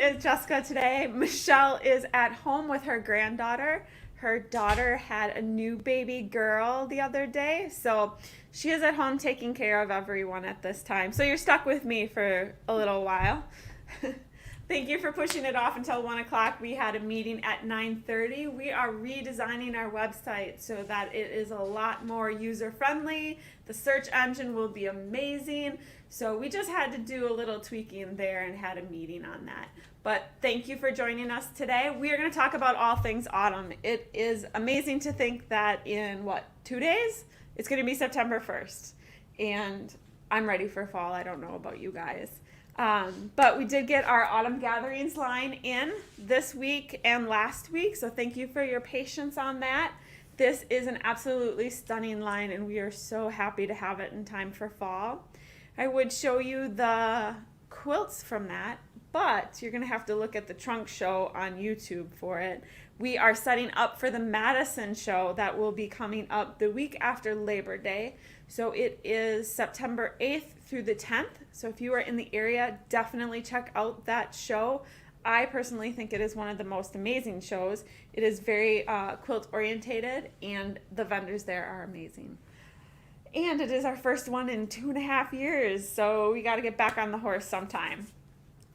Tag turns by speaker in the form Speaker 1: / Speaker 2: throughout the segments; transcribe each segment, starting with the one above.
Speaker 1: is Jessica today. Michelle is at home with her granddaughter. Her daughter had a new baby girl the other day, so she is at home taking care of everyone at this time. So you're stuck with me for a little while. Thank you for pushing it off until 1 o'clock. We had a meeting at 9:30. We are redesigning our website so that it is a lot more user-friendly. The search engine will be amazing. So we just had to do a little tweaking there and had a meeting on that. But thank you for joining us today. We are going to talk about all things autumn. It is amazing to think that in, 2 days? It's going to be September 1st. And I'm ready for fall. I don't know about you guys. But we did get our Autumn Gatherings line in this week and last week, so thank you for your patience on that. This is an absolutely stunning line, and we are so happy to have it in time for fall. I would show you the quilts from that, but you're going to have to look at the trunk show on YouTube for it. We are setting up for the Madison show that will be coming up the week after Labor Day. So it is September 8th through the 10th. So if you are in the area, definitely check out that show. I personally think it is one of the most amazing shows. It is very quilt orientated, and the vendors there are amazing. And it is our first one in 2.5 years, so we got to get back on the horse sometime.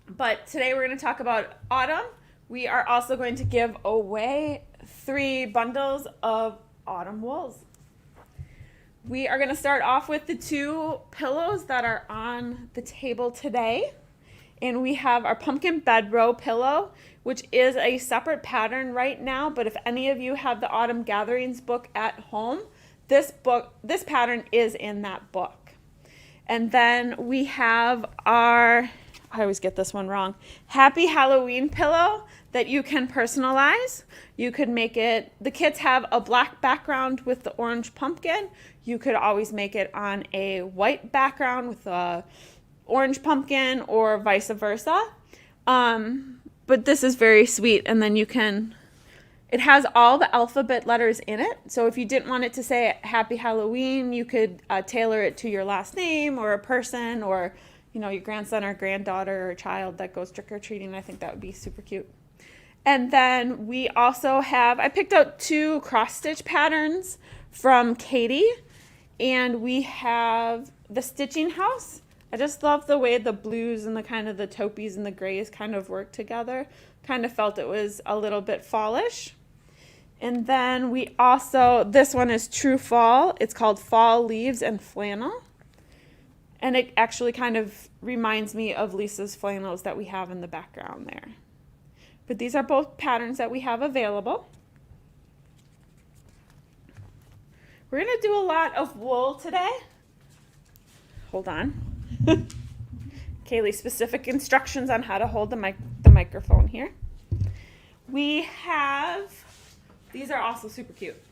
Speaker 1: But today we're going to talk about autumn. We are also going to give away 3 bundles of autumn wools. We are going to start off with the 2 pillows that are on the table today. And we have our pumpkin Bedro pillow, which is a separate pattern right now. But if any of you have the Autumn Gatherings book at home, this pattern is in that book. And then we have our, I always get this one wrong, Happy Halloween pillow that you can personalize. You could make it, the kits have a black background with the orange pumpkin. You could always make it on a white background with a orange pumpkin or vice versa. But this is very sweet. And then you can, it has all the alphabet letters in it. So if you didn't want it to say Happy Halloween, you could tailor it to your last name or a person or, your grandson or granddaughter or child that goes trick-or-treating. I think that would be super cute. And then we also have, I picked out 2 cross-stitch patterns from Katie. And we have the Stitching House. I just love the way the blues and the kind of the taupees and the grays kind of work together. Kind of felt it was a little bit fallish. And then we also, this one is True Fall. It's called Fall Leaves and Flannel. And it actually kind of reminds me of Lisa's flannels that we have in the background there. But these are both patterns that we have available. We're going to do a lot of wool today. Hold on. Kaylee, specific instructions on how to hold the microphone here. We have, these are also super cute.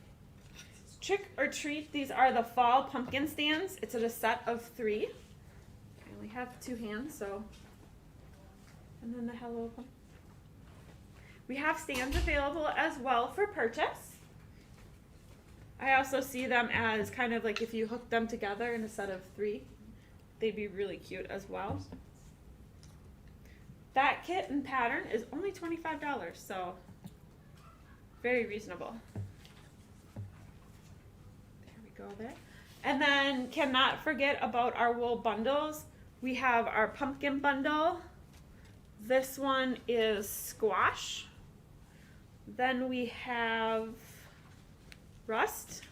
Speaker 1: Trick or Treat, these are the fall pumpkin stands. It's a set of 3. I only have 2 hands, so. And then the hello pumpkin. We have stands available as well for purchase. I also see them as kind of like if you hook them together in a set of 3, they'd be really cute as well. That kit and pattern is only $25, so very reasonable. There we go there. And then cannot forget about our wool bundles. We have our pumpkin bundle. This one is squash. Then we have rust.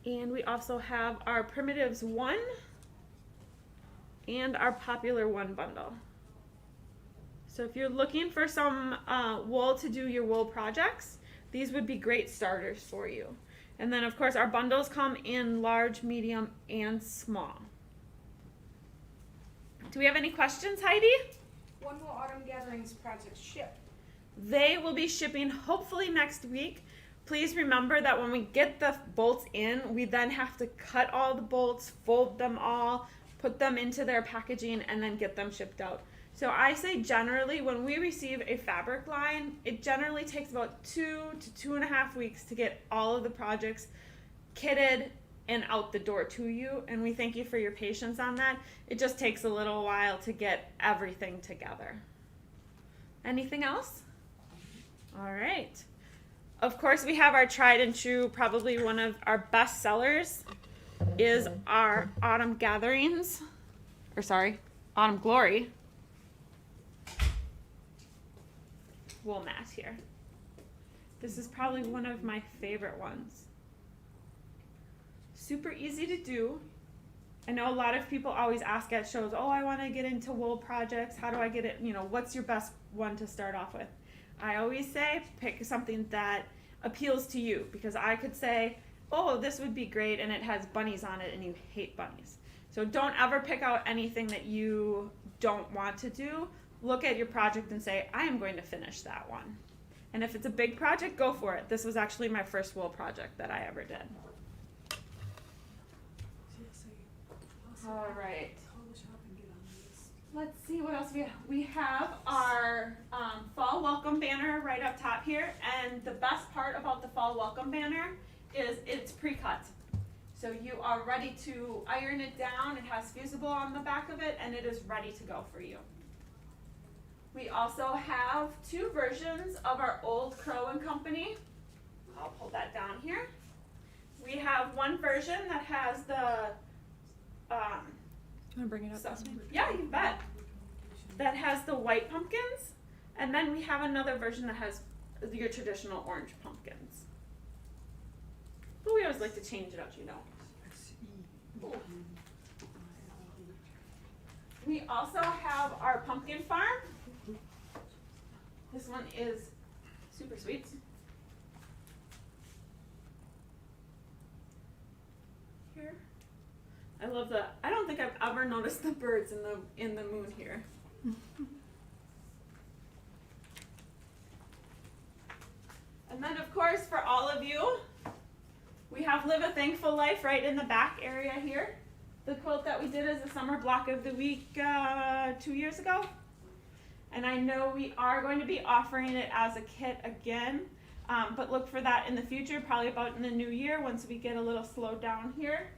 Speaker 1: And we also have our Primitives 1 and our Popular 1 bundle. So if you're looking for some wool to do your wool projects, these would be great starters for you. And then of course our bundles come in large, medium, and small. Do we have any questions, Heidi?
Speaker 2: When will Autumn Gatherings projects ship?
Speaker 1: They will be shipping hopefully next week. Please remember that when we get the bolts in, we then have to cut all the bolts, fold them all, put them into their packaging, and then get them shipped out. So I say generally when we receive a fabric line, it generally takes about 2 to 2.5 weeks to get all of the projects kitted, and out the door to you, and we thank you for your patience on that. It just takes a little while to get everything together. Anything else? All right. Of course, we have our tried and true, probably one of our best sellers is our Autumn Gatherings, Autumn Glory wool mat here. This is probably one of my favorite ones. Super easy to do. I know a lot of people always ask at shows, oh, I want to get into wool projects. How do I get it? You know, what's your best one to start off with? I always say pick something that appeals to you, because I could say, oh, this would be great, and it has bunnies on it, and you hate bunnies. So don't ever pick out anything that you don't want to do. Look at your project and say, I am going to finish that one. And if it's a big project, go for it. This was actually my first wool project that I ever did. All right. Let's see what else we have. We have our fall welcome banner right up top here. And the best part about the fall welcome banner is it's pre-cut. So you are ready to iron it down. It has fusible on the back of it, and it is ready to go for you. We also have two versions of our old Crow and Company. I'll pull that down here. We have one version that has the
Speaker 3: You want to bring it up?
Speaker 1: yeah, you bet. That has the white pumpkins, and then we have another version that has your traditional orange pumpkins. But we always like to change it up, you know. Ooh. We also have our pumpkin farm. This one is super sweet. Here. I love the, I don't think I've ever noticed the birds in the moon here. And then of course for all of you, we have Live a Thankful Life right in the back area here. The quilt that we did as a summer block of the week 2 years ago. And I know we are going to be offering it as a kit again, but look for that in the future, probably about in the new year once we get a little slowed down here.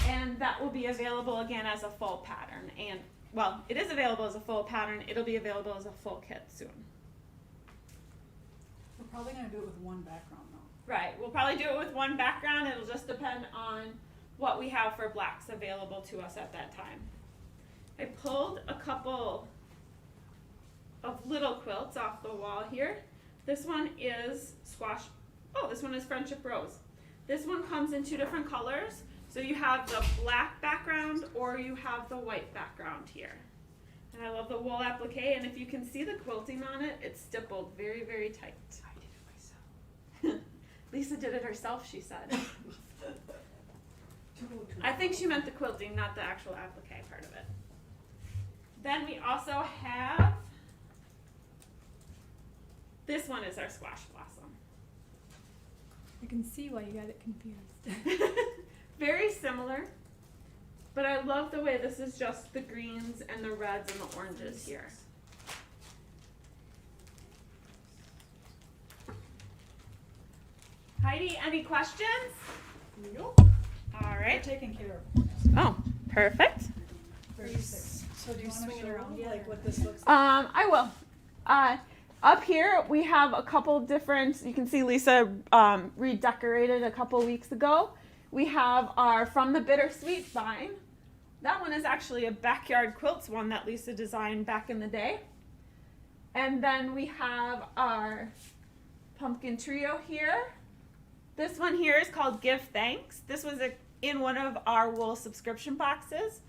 Speaker 1: And that will be available again as a full pattern. And, well, it is available as a full pattern. It'll be available as a full kit soon.
Speaker 4: We're probably going to do it with one background though.
Speaker 1: Right, we'll probably do it with one background. It'll just depend on what we have for blacks available to us at that time. I pulled a couple of little quilts off the wall here. This one is squash, oh, this one is Friendship Rose. This one comes in two different colors. So you have the black background or you have the white background here. And I love the wool applique, and if you can see the quilting on it, it's stippled very, very tight.
Speaker 4: I did it myself.
Speaker 1: Lisa did it herself, she said. I think she meant the quilting, not the actual applique part of it. Then we also have, this one is our squash blossom.
Speaker 3: I can see why you got it confused.
Speaker 1: Very similar, but I love the way this is just the greens and the reds and the oranges here. Heidi, any questions?
Speaker 4: Nope.
Speaker 1: All
Speaker 4: We're
Speaker 1: right.
Speaker 4: taking care of it.
Speaker 1: Oh, perfect.
Speaker 4: Very sick. So do you want to show like what this looks like?
Speaker 1: I will. Up here we have a couple different, you can see Lisa redecorated a couple weeks ago. We have our From the Bittersweet vine. That one is actually a backyard quilts one that Lisa designed back in the day. And then we have our pumpkin trio here. This one here is called Give Thanks. This was in one of our wool subscription boxes.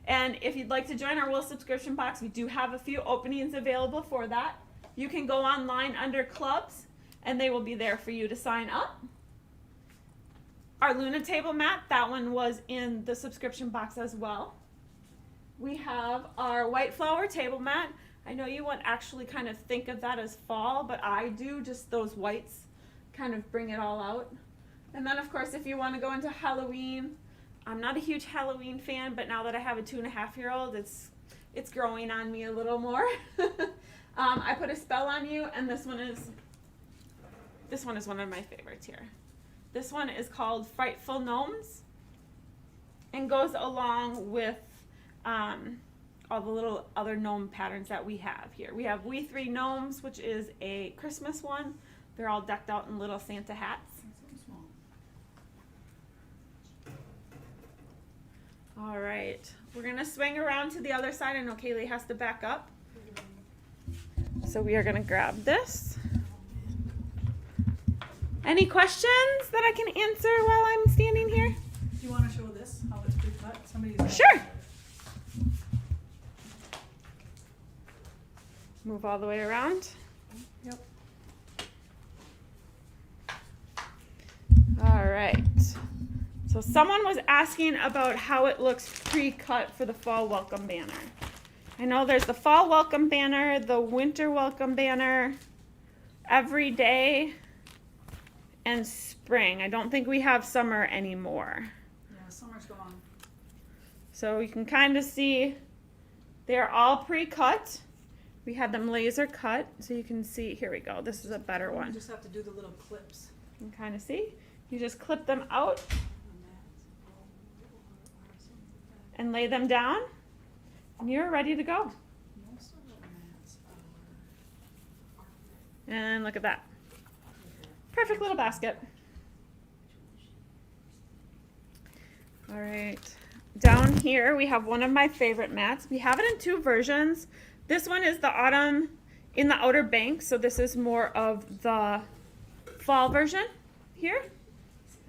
Speaker 1: And if you'd like to join our wool subscription box, we do have a few openings available for that. You can go online under clubs and they will be there for you to sign up. Our Luna table mat, that one was in the subscription box as well. We have our white flower table mat. I know you won't actually kind of think of that as fall, but I do, just those whites kind of bring it all out. And then of course if you want to go into Halloween, I'm not a huge Halloween fan, but now that I have a 2.5-year-old, it's growing on me a little more. I put a spell on you, and this one is one of my favorites here. This one is called Frightful Gnomes, and goes along with all the little other gnome patterns that we have here. We have We Three Gnomes, which is a Christmas one. They're all decked out in little Santa hats. All right, we're gonna swing around to the other side. I know Kaylee has to back up. So we are gonna grab this. Any questions that I can answer while I'm standing here?
Speaker 4: Do you want to show this, how it's pre-cut? Somebody's
Speaker 1: Sure. Move all the way around.
Speaker 4: Yep.
Speaker 1: All right. So someone was asking about how it looks pre-cut for the fall welcome banner. I know there's the fall welcome banner, the winter welcome banner, every day, and spring. I don't think we have summer anymore.
Speaker 4: Yeah, summer's gone.
Speaker 1: So you can kind of see they're all pre-cut. We had them laser cut, so you can see, here we go, this is a better
Speaker 4: You
Speaker 1: one.
Speaker 4: just have to do the little clips.
Speaker 1: You can kind of see. You just clip them out and lay them down, and you're ready to go.
Speaker 4: Most of the mats are
Speaker 1: And look at that. Perfect little basket. All right. Down here we have one of my favorite mats. We have it in two versions. This one is the autumn in the Outer Banks, so this is more of the fall version here.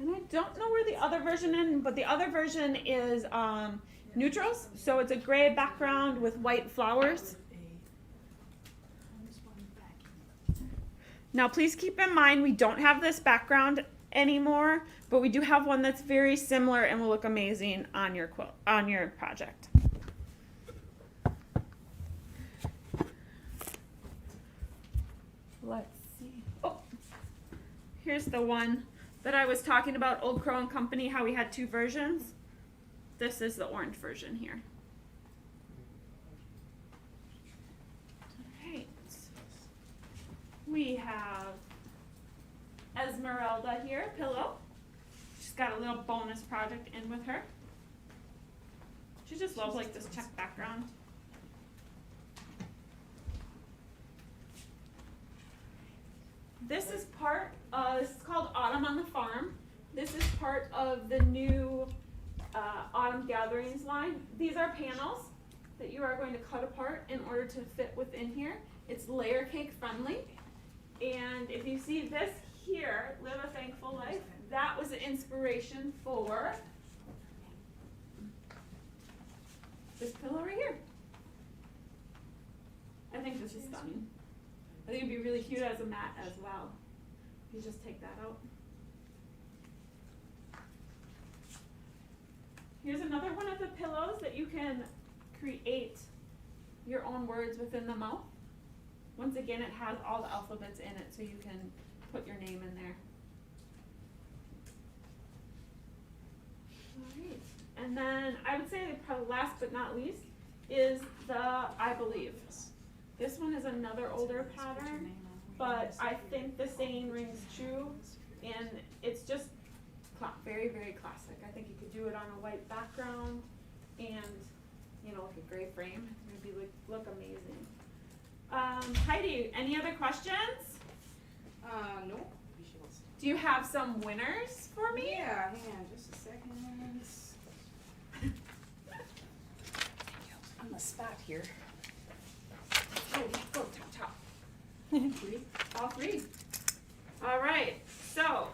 Speaker 1: And I don't know where the other version is, but the other version is neutrals, so it's a gray background with white flowers. Now please keep in mind we don't have this background anymore, but we do have one that's very similar and will look amazing on your quilt, on your project. Let's see. Oh, here's the one that I was talking about, Old Crow and Company, how we had two versions. This is the orange version here. All right. We have Esmeralda here, pillow. She's got a little bonus project in with her. She just loves like this check background. This is part of, this is called Autumn on the Farm. This is part of the new Autumn Gatherings line. These are panels that you are going to cut apart in order to fit within here. It's layer cake friendly. And if you see this here, Live a Thankful Life, that was the inspiration for this pillow right here. I think this is stunning. I think it'd be really cute as a mat as well. You just take that out. Here's another one of the pillows that you can create your own words within the mouth. Once again, it has all the alphabets in it, so you can put your name in there. All right. And then I would say probably last but not least is the I Believe. This one is another older pattern, but I think the saying rings true, and it's just very, very classic. I think you could do it on a white background and, you know, like a gray frame. It would be look amazing. Heidi, any other questions?
Speaker 2: No.
Speaker 1: Do you have some winners for me?
Speaker 2: Yeah, hang on just a second. On the spot here.
Speaker 1: Oh, go top. Three? All three. All right, so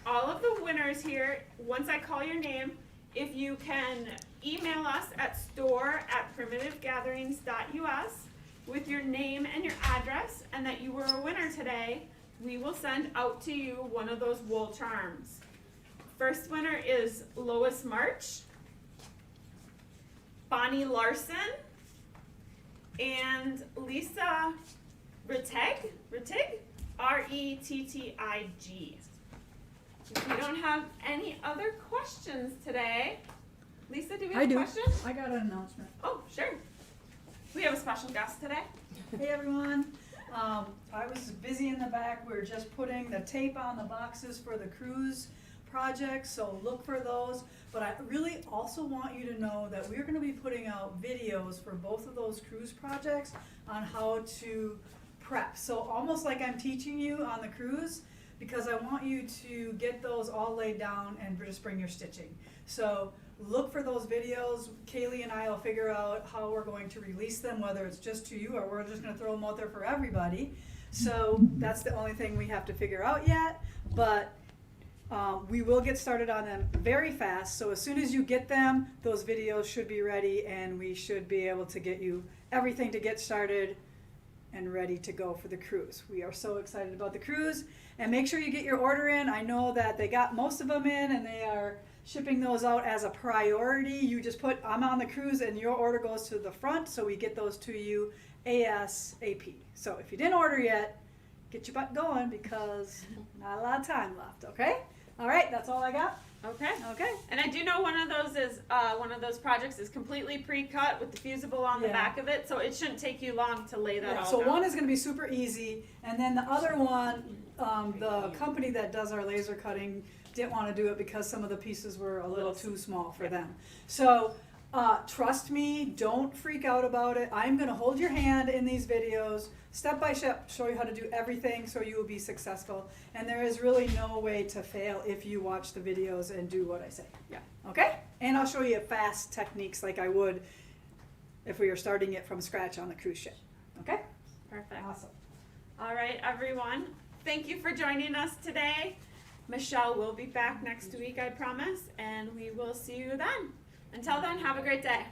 Speaker 1: all of the winners here, once I call your name, if you can email us at store@primitivegatherings.us with your name and your address and that you were a winner today, we will send out to you one of those wool charms. First winner is Lois March, Bonnie Larson, and Lisa Rettig, R-E-T-T-I-G. If we don't have any other questions today, Lisa, do we have a question?
Speaker 4: I got an announcement.
Speaker 1: Oh, sure. We have a special guest today.
Speaker 4: Hey everyone, I was busy in the back. We were just putting the tape on the boxes for the cruise projects, so look for those. But I really also want you to know that we're gonna be putting out videos for both of those cruise projects on how to prep. So almost like I'm teaching you on the cruise, because I want you to get those all laid down and just bring your stitching. So look for those videos. Kaylee and I will figure out how we're going to release them, whether it's just to you or we're just gonna throw them out there for everybody. So that's the only thing we have to figure out yet, but we will get started on them very fast. So as soon as you get them, those videos should be ready and we should be able to get you everything to get started and ready to go for the cruise. We are so excited about the cruise, and make sure you get your order in. I know that they got most of them in and they are shipping those out as a priority. You just put I'm on the cruise and your order goes to the front, so we get those to you ASAP. So if you didn't order yet, get your butt going because not a lot of time left, okay? All right, that's all I got.
Speaker 1: Okay.
Speaker 4: Okay.
Speaker 1: And I do know one of those projects is completely pre-cut with the fusible on the
Speaker 4: Yeah.
Speaker 1: back of it, so it shouldn't take you long to lay that
Speaker 4: Yeah,
Speaker 1: all
Speaker 4: so
Speaker 1: down.
Speaker 4: one is going to be super easy, and then the other one, the company that does our laser cutting didn't want to do it because some of the pieces were a little too small for them. So trust me, don't freak out about it. I'm going to hold your hand in these videos, step by step, show you how to do everything so you will be successful. And there is really no way to fail if you watch the videos and do what I say.
Speaker 1: Yeah.
Speaker 4: Okay? And I'll show you fast techniques like I would if we were starting it from scratch on the cruise ship. Okay?
Speaker 1: Perfect.
Speaker 4: Awesome.
Speaker 1: All right, everyone. Thank you for joining us today. Michelle will be back next week, I promise, and we will see you then. Until then, have a great day.